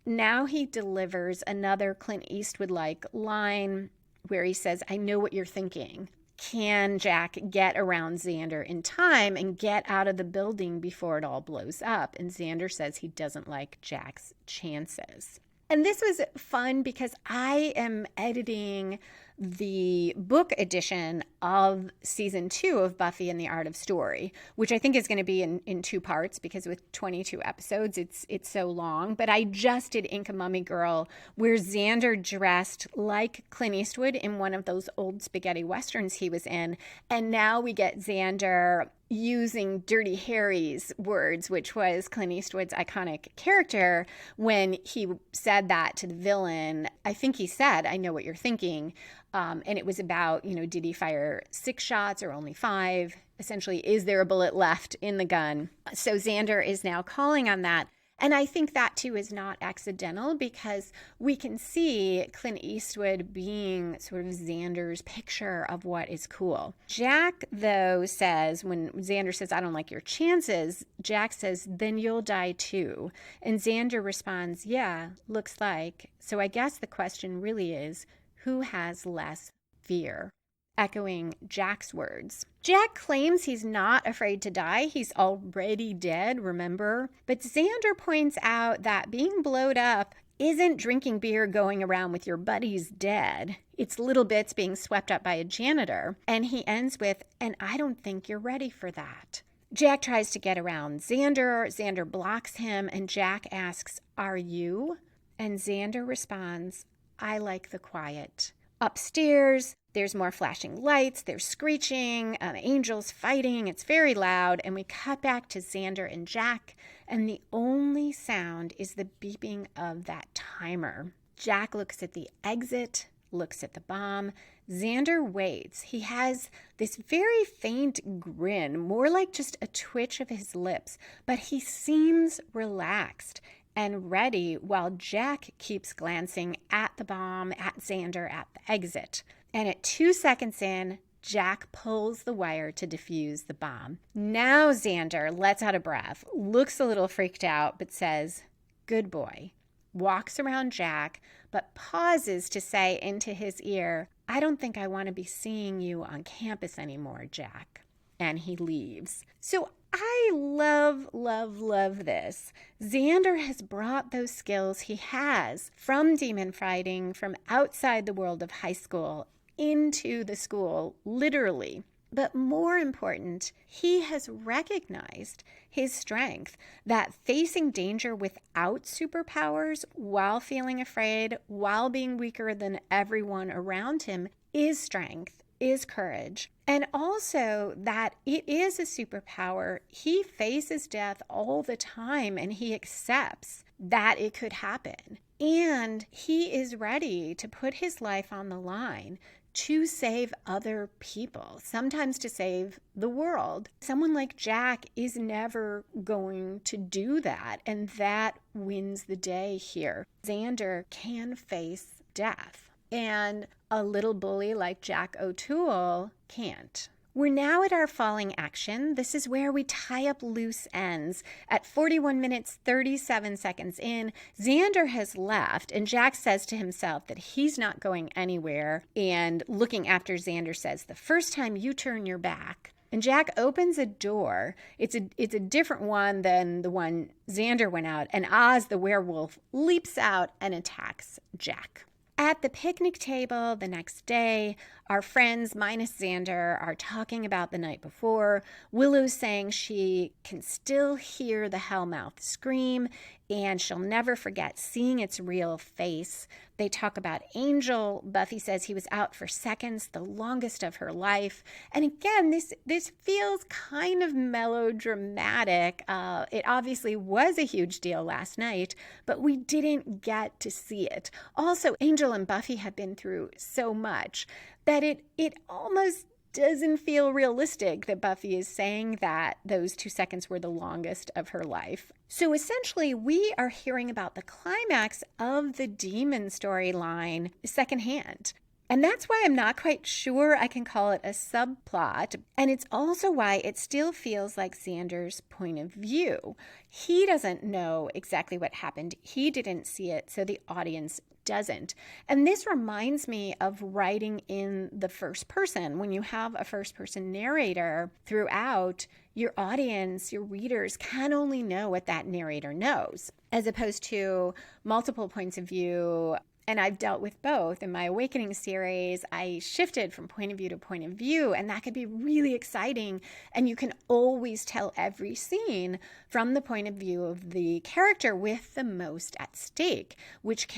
Now he delivers another Clint Eastwood-like line where he says, I know what you're thinking. Can Jack get around Xander in time and get out of the building before it all blows up? And Xander says he doesn't like Jack's chances. And this was fun because I am editing the book edition of season 2 of Buffy and the Art of Story, which I think is going to be in 2 parts because with 22 episodes, it's so long. But I just did Inca Mummy Girl, where Xander dressed like Clint Eastwood in one of those old spaghetti westerns he was in. And now we get Xander using Dirty Harry's words, which was Clint Eastwood's iconic character, when he said that to the villain. I think he said, I know what you're thinking. And it was about, did he fire 6 shots or only 5? Essentially, is there a bullet left in the gun? So Xander is now calling on that. And I think that, too, is not accidental because we can see Clint Eastwood being sort of Xander's picture of what is cool. Jack, though, says, when Xander says, I don't like your chances, Jack says, then you'll die, too. And Xander responds, yeah, looks like. So I guess the question really is, who has less fear? Echoing Jack's words. Jack claims he's not afraid to die. He's already dead, remember? But Xander points out that being blowed up isn't drinking beer going around with your buddies dead. It's little bits being swept up by a janitor. And he ends with, and I don't think you're ready for that. Jack tries to get around Xander. Xander blocks him, and Jack asks, are you? And Xander responds, I like the quiet. Upstairs, there's more flashing lights, there's screeching, angels fighting, it's very loud, and we cut back to Xander and Jack, and the only sound is the beeping of that timer. Jack looks at the exit, looks at the bomb. Xander waits. He has this very faint grin, more like just a twitch of his lips, but he seems relaxed and ready while Jack keeps glancing at the bomb, at Xander, at the exit. And at 2 seconds in, Jack pulls the wire to defuse the bomb. Now Xander lets out a breath, looks a little freaked out, but says, "Good boy," walks around Jack, but pauses to say into his ear, "I don't think I want to be seeing you on campus anymore, Jack." And he leaves. So I love, love, love this. Xander has brought those skills he has from demon fighting, from outside the world of high school, into the school, literally. But more important, he has recognized his strength, that facing danger without superpowers, while feeling afraid, while being weaker than everyone around him, is strength, is courage. And also that it is a superpower. He faces death all the time and he accepts that it could happen. And he is ready to put his life on the line to save other people, sometimes to save the world. Someone like Jack is never going to do that, and that wins the day here. Xander can face death, and a little bully like Jack O'Toole can't. We're now at our falling action. This is where we tie up loose ends. At 41 minutes, 37 seconds in, Xander has left, and Jack says to himself that he's not going anywhere. And looking after Xander says, "The first time you turn your back." And Jack opens a door. It's a different one than the one Xander went out, and Oz the werewolf leaps out and attacks Jack. At the picnic table the next day, our friends, minus Xander, are talking about the night before. Willow's saying she can still hear the Hellmouth scream, and she'll never forget seeing its real face. They talk about Angel. Buffy says he was out for seconds, the longest of her life. And again, this feels kind of melodramatic. It obviously was a huge deal last night, but we didn't get to see it. Also, Angel and Buffy have been through so much that it almost doesn't feel realistic that Buffy is saying that those 2 seconds were the longest of her life. So essentially, we are hearing about the climax of the demon storyline secondhand. And that's why I'm not quite sure I can call it a subplot. And it's also why it still feels like Xander's point of view. He doesn't know exactly what happened. He didn't see it, so the audience doesn't. And this reminds me of writing in the first person. When you have a first person narrator throughout, your audience, your readers can only know what that narrator knows, as opposed to multiple points of view. And I've dealt with both. In my Awakening series, I shifted from point of view to point of view, and that could be really exciting. And you can always tell every scene from the point of view of the character with the most at stake, which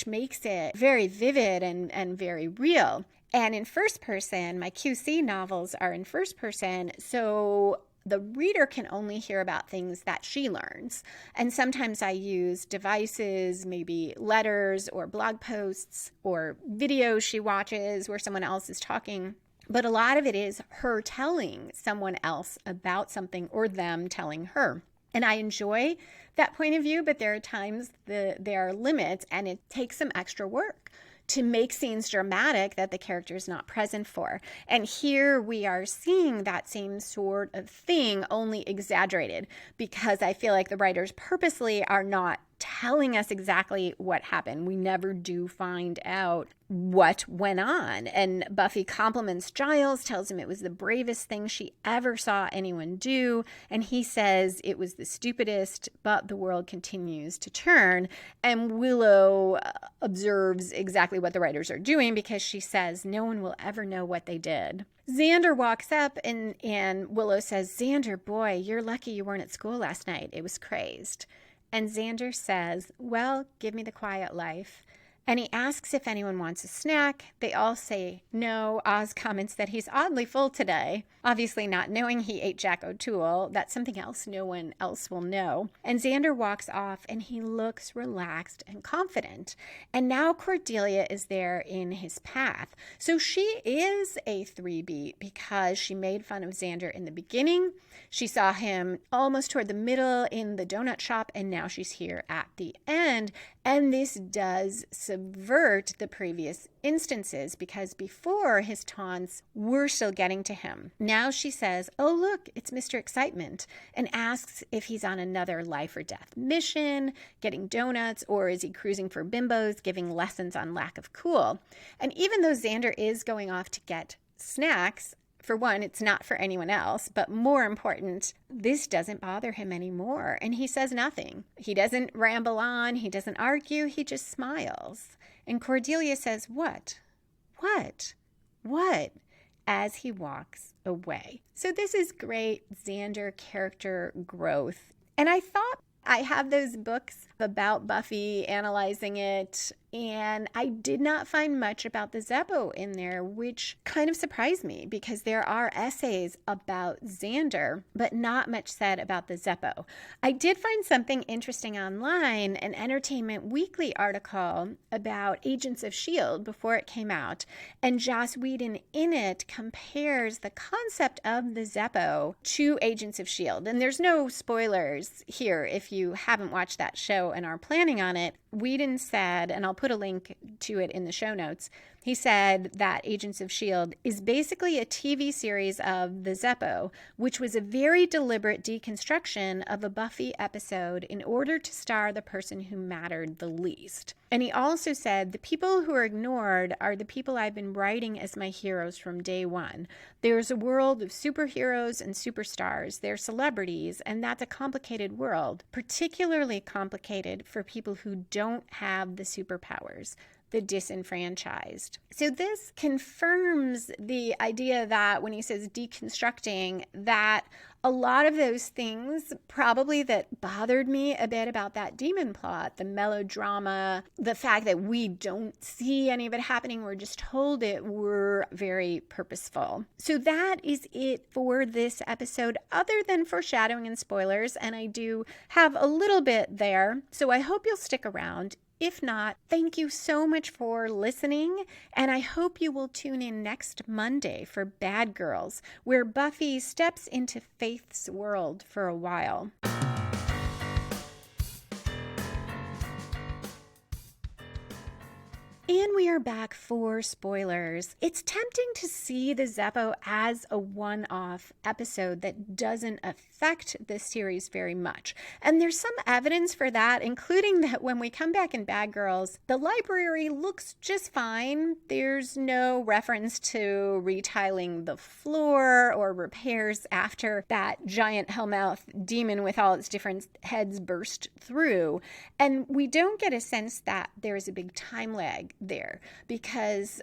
makes it very vivid and very real. And in first person, my QC novels are in first person, so the reader can only hear about things that she learns. And sometimes I use devices, maybe letters or blog posts or videos she watches where someone else is talking. But a lot of it is her telling someone else about something or them telling her. And I enjoy that point of view, but there are times there are limits and it takes some extra work to make scenes dramatic that the character is not present for. And here we are seeing that same sort of thing, only exaggerated, because I feel like the writers purposely are not telling us exactly what happened. We never do find out what went on. And Buffy compliments Giles, tells him it was the bravest thing she ever saw anyone do. And he says it was the stupidest, but the world continues to turn. And Willow observes exactly what the writers are doing because she says no one will ever know what they did. Xander walks up and Willow says, "Xander, boy, you're lucky you weren't at school last night. It was crazed." And Xander says, "Well, give me the quiet life." And he asks if anyone wants a snack. They all say no. Oz comments that he's oddly full today, obviously not knowing he ate Jack O'Toole. That's something else no one else will know. And Xander walks off and he looks relaxed and confident. And now Cordelia is there in his path. So she is a 3-beat because she made fun of Xander in the beginning. She saw him almost toward the middle in the donut shop, and now she's here at the end. And this does subvert the previous instances because before his taunts were still getting to him. Now she says, oh, look, it's Mr. Excitement, and asks if he's on another life or death mission, getting donuts, or is he cruising for bimbos, giving lessons on lack of cool. And even though Xander is going off to get snacks, for one, it's not for anyone else, but more important, this doesn't bother him anymore. And he says nothing. He doesn't ramble on. He doesn't argue. He just smiles. And Cordelia says, what? As he walks away. So this is great Xander character growth. And I thought I have those books about Buffy, analyzing it, and I did not find much about the Zeppo in there, which kind of surprised me because there are essays about Xander, but not much said about the Zeppo. I did find something interesting online, an Entertainment Weekly article about Agents of S.H.I.E.L.D. before it came out, and Joss Whedon in it compares the concept of the Zeppo to Agents of S.H.I.E.L.D. And there's no spoilers here if you haven't watched that show and are planning on it. Whedon said, and I'll put a link to it in the show notes, he said that Agents of S.H.I.E.L.D. is basically a TV series of the Zeppo, which was a very deliberate deconstruction of a Buffy episode in order to star the person who mattered the least. And he also said, the people who are ignored are the people I've been writing as my heroes from day one. There's a world of superheroes and superstars. They're celebrities, and that's a complicated world, particularly complicated for people who don't have the superpowers, the disenfranchised. So this confirms the idea that when he says deconstructing, that a lot of those things probably that bothered me a bit about that demon plot, the melodrama, the fact that we don't see any of it happening, we're just told it, were very purposeful. So that is it for this episode, other than foreshadowing and spoilers, and I do have a little bit there, so I hope you'll stick around. If not, thank you so much for listening, and I hope you will tune in next Monday for Bad Girls, where Buffy steps into Faith's world for a while. And we are back for spoilers. It's tempting to see the Zeppo as a one-off episode that doesn't affect the series very much. And there's some evidence for that, including that when we come back in Bad Girls, the library looks just fine. There's no reference to retiling the floor or repairs after that giant Hellmouth demon with all its different heads burst through. And we don't get a sense that there's a big time lag there because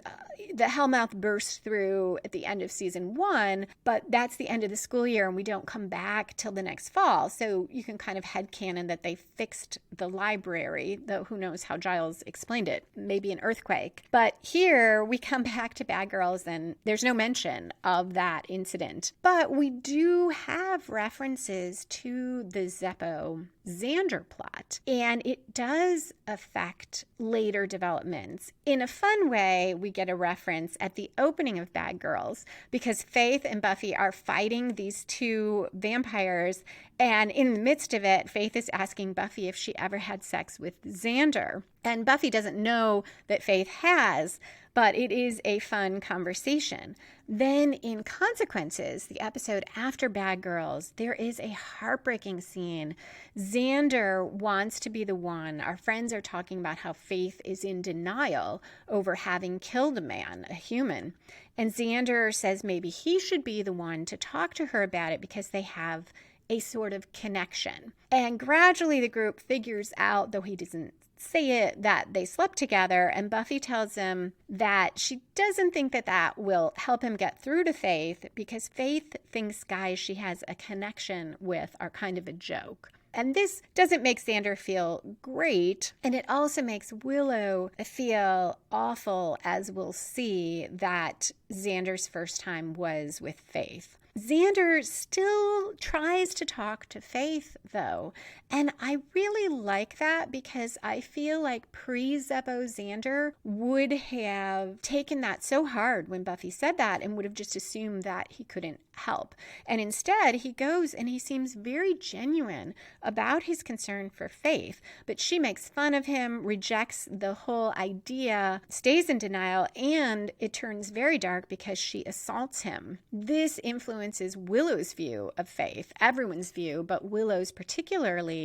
the Hellmouth burst through at the end of season 1, but that's the end of the school year and we don't come back till the next fall. So you can kind of headcanon that they fixed the library, though who knows how Giles explained it, maybe an earthquake. But here we come back to Bad Girls and there's no mention of that incident. But we do have references to the Zeppo Xander plot, and it does affect later developments. In a fun way, we get a reference at the opening of Bad Girls because Faith and Buffy are fighting these two vampires, and in the midst of it, Faith is asking Buffy if she ever had sex with Xander. And Buffy doesn't know that Faith has, but it is a fun conversation. Then in Consequences, the episode after Bad Girls, there is a heartbreaking scene. Xander wants to be the one. Our friends are talking about how Faith is in denial over having killed a man, a human. And Xander says maybe he should be the one to talk to her about it because they have a sort of connection. And gradually the group figures out, though he doesn't say it, that they slept together, and Buffy tells him that she doesn't think that that will help him get through to Faith because Faith thinks guys she has a connection with are kind of a joke. And this doesn't make Xander feel great. And it also makes Willow feel awful, as we'll see that Xander's first time was with Faith. Xander still tries to talk to Faith, though, and I really like that because I feel like pre-Zeppo Xander would have taken that so hard when Buffy said that and would have just assumed that he couldn't help. And instead, he goes and he seems very genuine about his concern for Faith, but she makes fun of him, rejects the whole idea, stays in denial, and it turns very dark because she assaults him. This influences Willow's view of Faith, everyone's view, but Willow's particularly,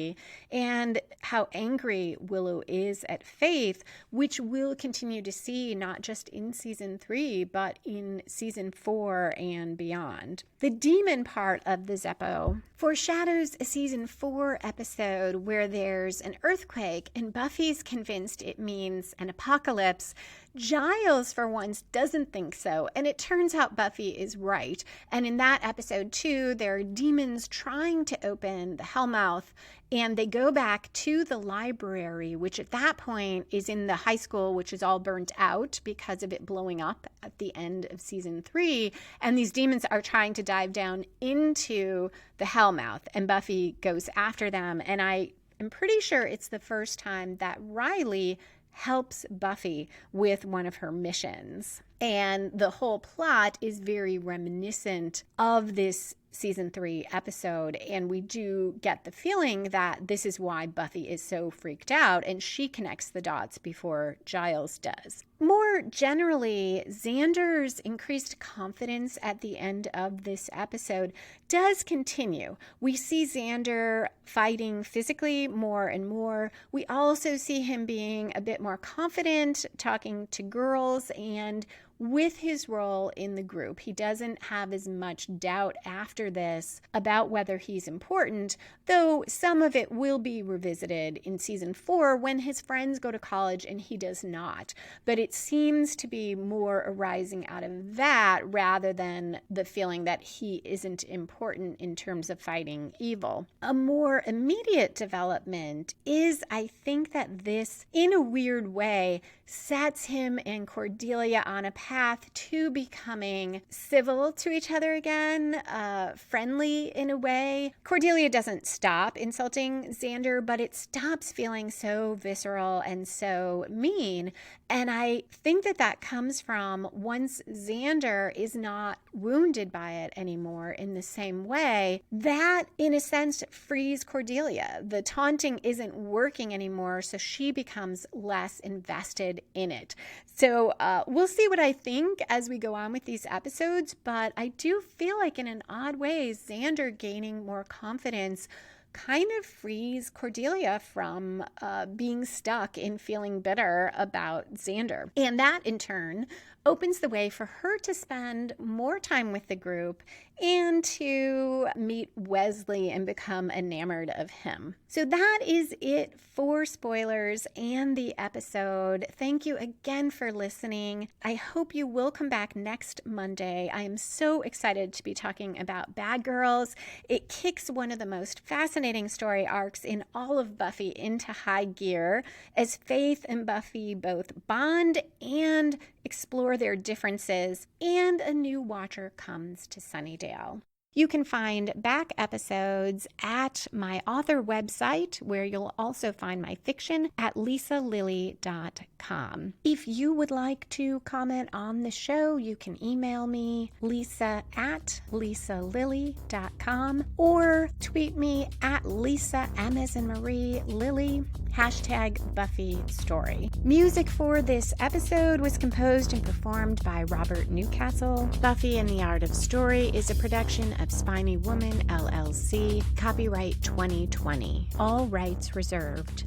and how angry Willow is at Faith, which we'll continue to see not just in season 3, but in season 4 and beyond. The demon part of the Zeppo foreshadows a season 4 episode where there's an earthquake and Buffy's convinced it means an apocalypse. Giles, for once, doesn't think so, and it turns out Buffy is right. And in that episode, too, there are demons trying to open the Hellmouth, and they go back to the library, which at that point is in the high school, which is all burnt out because of it blowing up at the end of season 3. And these demons are trying to dive down into the Hellmouth, and Buffy goes after them. And I am pretty sure it's the first time that Riley helps Buffy with one of her missions. And the whole plot is very reminiscent of this season 3 episode, and we do get the feeling that this is why Buffy is so freaked out, and she connects the dots before Giles does. More generally, Xander's increased confidence at the end of this episode does continue. We see Xander fighting physically more and more. We also see him being a bit more confident, talking to girls, and with his role in the group, he doesn't have as much doubt after this about whether he's important, though some of it will be revisited in season 4 when his friends go to college and he does not. But it seems to be more arising out of that rather than the feeling that he isn't important in terms of fighting evil. A more immediate development is, I think, that this, in a weird way, sets him and Cordelia on a path to becoming civil to each other again, friendly in a way. Cordelia doesn't stop insulting Xander, but it stops feeling so visceral and so mean. And I think that that comes from once Xander is not wounded by it anymore in the same way, that in a sense frees Cordelia. The taunting isn't working anymore, so she becomes less invested in it. So we'll see what I think as we go on with these episodes, but I do feel like in an odd way, Xander gaining more confidence kind of frees Cordelia from being stuck in feeling bitter about Xander. And that, in turn, opens the way for her to spend more time with the group and to meet Wesley and become enamored of him. So that is it for spoilers and the episode. Thank you again for listening. I hope you will come back next Monday. I am so excited to be talking about Bad Girls. It kicks one of the most fascinating story arcs in all of Buffy into high gear as Faith and Buffy both bond and explore their differences, and a new watcher comes to Sunnydale. You can find back episodes at my author website, where you'll also find my fiction at lisalily.com. If you would like to comment on the show, you can email me, lisa@lisalily.com, or tweet me at Lisa M as in Marie Lily, #BuffyStory. Music for this episode was composed and performed by Robert Newcastle. Buffy and the Art of Story is a production of Spiny Woman, LLC. Copyright 2020. All rights reserved.